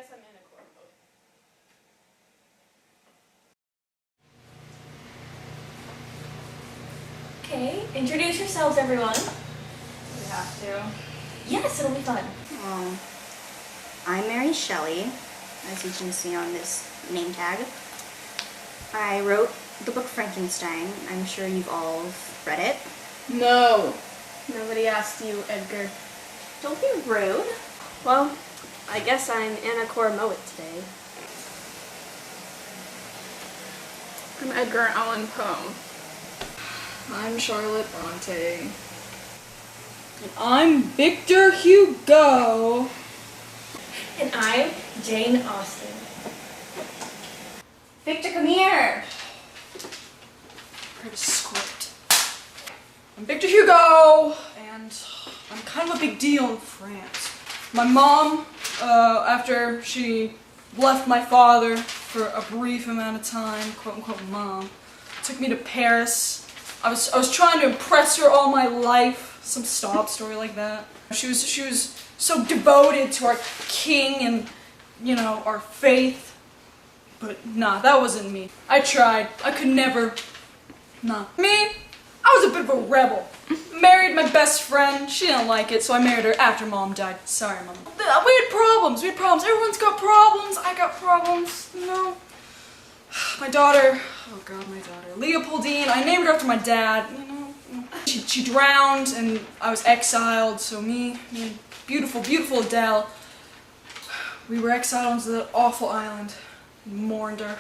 guess I'm in a core mode. Okay, introduce yourselves, everyone. We have to. Yes, it'll be fun. I'm Mary Shelley, as you can see on this name tag. I wrote the book Frankenstein. I'm sure you've all read it. No. Nobody asked you, Edgar. Don't be rude. Well, I guess I'm Anna Cora Mowat today. I'm Edgar Allan Poe. I'm Charlotte Bronte. And I'm Victor Hugo. And I'm Jane Austen. Victor, come here! Read a script. I'm Victor Hugo, and I'm kind of a big deal in France. My mom, after she left my father for a brief amount of time, quote unquote mom, took me to Paris. I was trying to impress her all my life, some sob story like that. She was so devoted to our king and, you know, our faith. But nah, that wasn't me. I tried. I could never. Nah. Me? I was a bit of a rebel. Married my best friend. She didn't like it, so I married her after Mom died. Sorry, Mom. We had problems. Everyone's got problems. I got problems, you know. My daughter, oh god, my daughter, Leopoldine, I named her after my dad, you know. She drowned and I was exiled, so me and beautiful, beautiful Adele, we were exiled onto that awful island and mourned our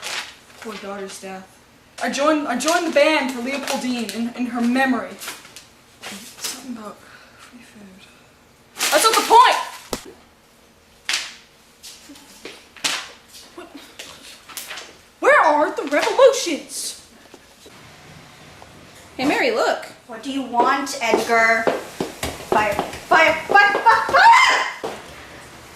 poor daughter's death. I joined the band for Leopoldine in her memory. Something about free food. That's not the point! Where are the revolutions? Hey, Mary, look. What do you want, Edgar? Fire, fire, fire, fire, fire!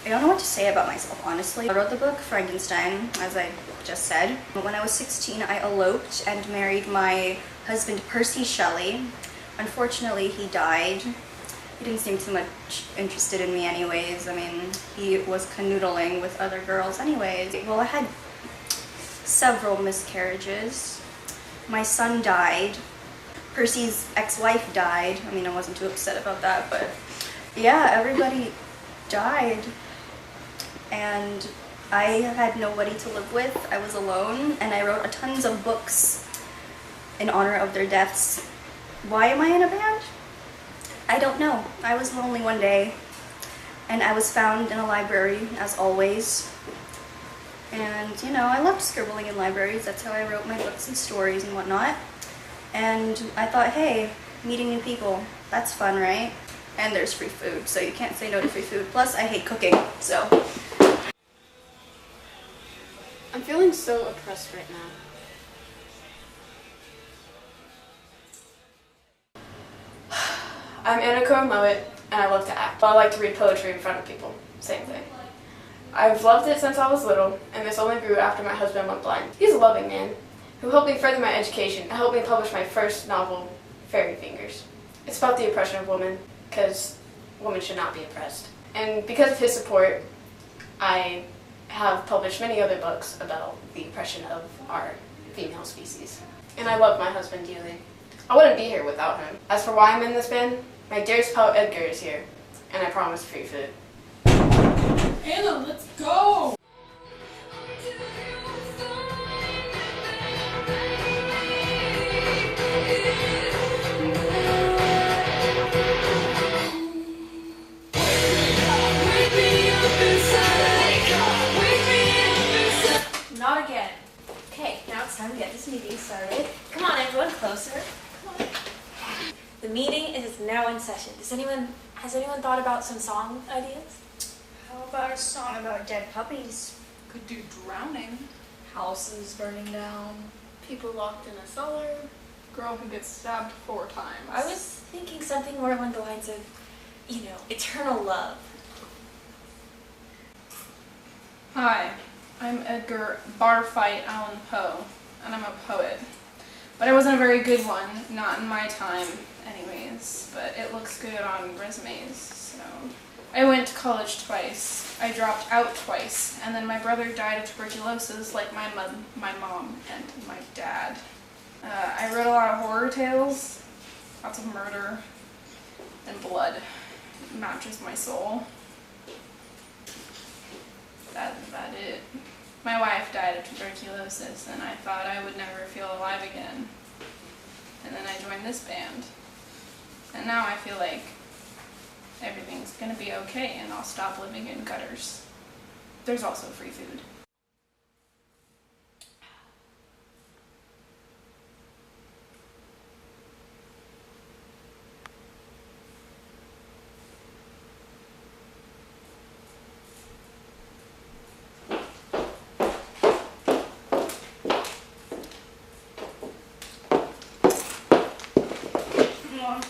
I don't know what to say about myself, honestly. I wrote the book Frankenstein, as I just said. When I was 16, I eloped and married my husband, Percy Shelley. Unfortunately, he died. He didn't seem too much interested in me anyways. I mean, he was canoodling with other girls anyways. Well, I had several miscarriages. My son died. Percy's ex-wife died. I mean, I wasn't too upset about that, but yeah, everybody died. And I had nobody to live with. I was alone, and I wrote tons of books in honor of their deaths. Why am I in a band? I don't know. I was lonely one day, and I was found in a library, as always. And, you know, I loved scribbling in libraries. That's how I wrote my books and stories and whatnot. And I thought, hey, meeting new people, that's fun, right? And there's free food, so you can't say no to free food. Plus, I hate cooking, so. I'm feeling so oppressed right now. I'm Anna Cora Mowat, and I love to act. I like to read poetry in front of people. Same thing. I've loved it since I was little, and this only grew after my husband went blind. He's a loving man who helped me further my education and helped me publish my first novel, Fairy Fingers. It's about the oppression of women, because women should not be oppressed. And because of his support, I have published many other books about the oppression of our female species. And I love my husband dearly. I wouldn't be here without him. As for why I'm in this band, my dearest poet Edgar is here, and I promise free food. Anna, let's go! Not again. Okay, now it's time to get this meeting started. Come on, everyone, closer. Come on. The meeting is now in session. Has anyone thought about some song ideas? How about a song about dead puppies? Could do drowning. Houses burning down. People locked in a cellar. Girl who gets stabbed 4 times. I was thinking something more along the lines of, you know, eternal love. Hi, I'm Edgar Barfight Allan Poe, and I'm a poet. But I wasn't a very good one, not in my time anyways, but it looks good on resumes, so I went to college twice. I dropped out twice, and then my brother died of tuberculosis, like my mom and my dad. I wrote a lot of horror tales, lots of murder and blood. It matches my soul. That's about it. My wife died of tuberculosis, and I thought I would never feel alive again. And then I joined this band. And now I feel like everything's gonna be okay and I'll stop living in gutters. There's also free food.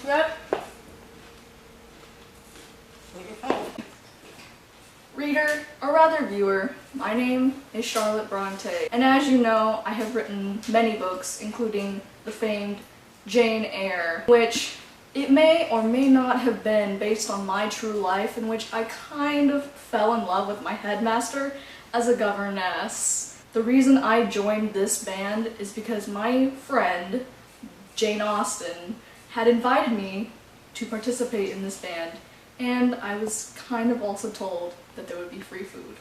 Yep. Reader, or rather viewer, my name is Charlotte Bronte, and as you know, I have written many books, including the famed Jane Eyre, which it may or may not have been based on my true life, in which I kind of fell in love with my headmaster as a governess. The reason I joined this band is because my friend, Jane Austen, had invited me to participate in this band, and I was kind of also told that there would be free food.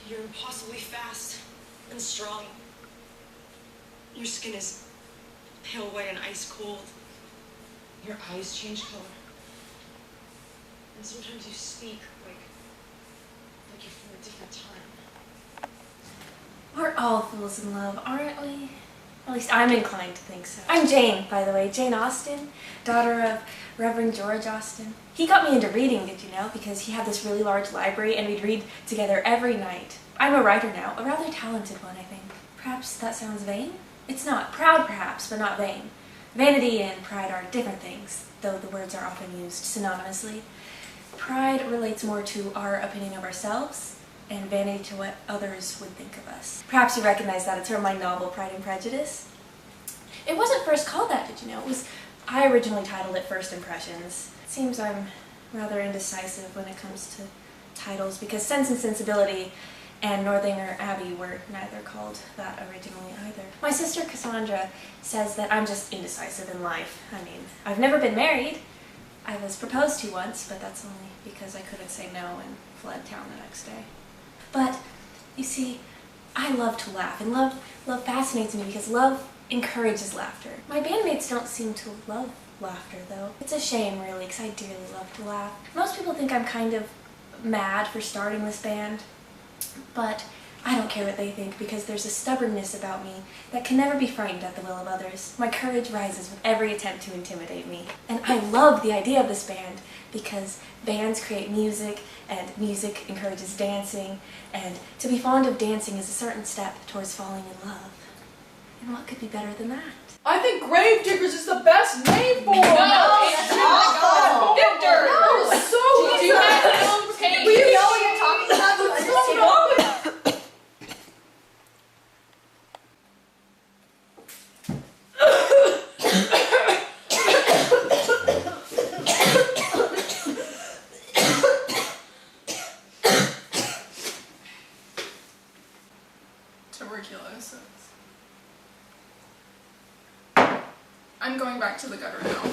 You're impossibly fast and strong. Your skin is pale white and ice cold. Your eyes change color. And sometimes you speak like you're from a different time. We're all fools in love, aren't we? At least I'm inclined to think so. I'm Jane, by the way, Jane Austen, daughter of Reverend George Austen. He got me into reading, did you know? Because he had this really large library and we'd read together every night. I'm a writer now, a rather talented one, I think. Perhaps that sounds vain? It's not. Proud, perhaps, but not vain. Vanity and pride are different things, though the words are often used synonymously. Pride relates more to our opinion of ourselves, and vanity to what others would think of us. Perhaps you recognize that. It's from my novel, Pride and Prejudice. It wasn't first called that, did you know? I originally titled it First Impressions. It seems I'm rather indecisive when it comes to titles, because Sense and Sensibility and Northanger Abbey were neither called that originally either. My sister Cassandra says that I'm just indecisive in life. I mean, I've never been married. I was proposed to once, but that's only because I couldn't say no and fled town the next day. But, you see, I love to laugh, and love fascinates me because love encourages laughter. My bandmates don't seem to love laughter, though. It's a shame, really, because I dearly love to laugh. Most people think I'm kind of mad for starting this band, but I don't care what they think because there's a stubbornness about me that can never be frightened at the will of others. My courage rises with every attempt to intimidate me. And I love the idea of this band because bands create music, and music encourages dancing, and to be fond of dancing is a certain step towards falling in love. And what could be better than that? I think Gravediggers is the best name for it! No, it's awful. Victor! No. It's so good! Do you have your own taste? You know what you're talking about? It's so good! Tuberculosis. I'm going back to the gutter now.